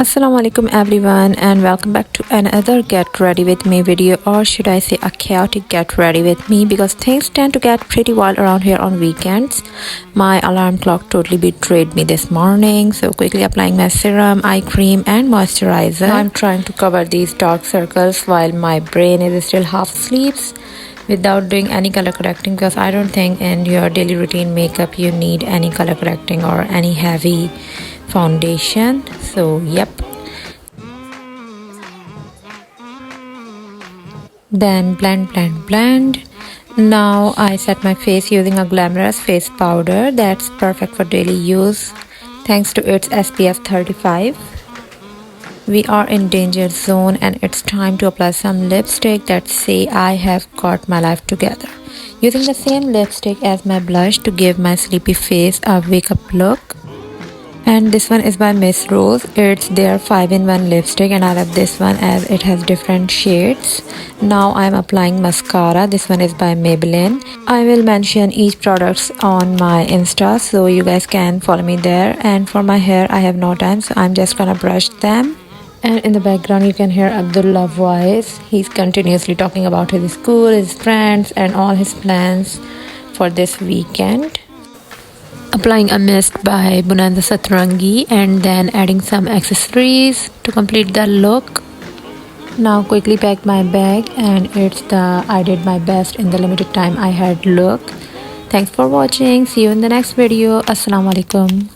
Assalamu alaikum everyone, and welcome back to another get ready with me video, or should I say a chaotic get ready with me, because things tend to get pretty wild around here on weekends. My alarm clock totally betrayed me this morning, so quickly applying my serum, eye cream and moisturizer. Now I'm trying to cover these dark circles while my brain is still half asleep without doing any color correcting, because I don't think in your daily routine makeup you need any color correcting or any heavy foundation. So yep, then blend. Now I set my face using a glamorous face powder that's perfect for daily use thanks to its SPF 35. We are in danger zone and it's time to apply some lipstick that say I have got my life together. Using the same lipstick as my blush to give my sleepy face a wake up look. And this one is by Miss Rose. It's their 5-in-1 lipstick and I love this one as it has different shades. Now I'm applying mascara. This one is by Maybelline. I will mention each products on my Insta so you guys can follow me there. And for my hair I have no time, so I'm just gonna brush them. And in the background you can hear Abdullah voice. He's continuously talking about his school, his friends and all his plans for this weekend. Applying a mist by Bonanza Satrangi and then adding some accessories to complete the look. Now quickly pack my bag, and it's the I did my best in the limited time I had look. Thanks for watching. See you in the next video. Assalamu alaikum.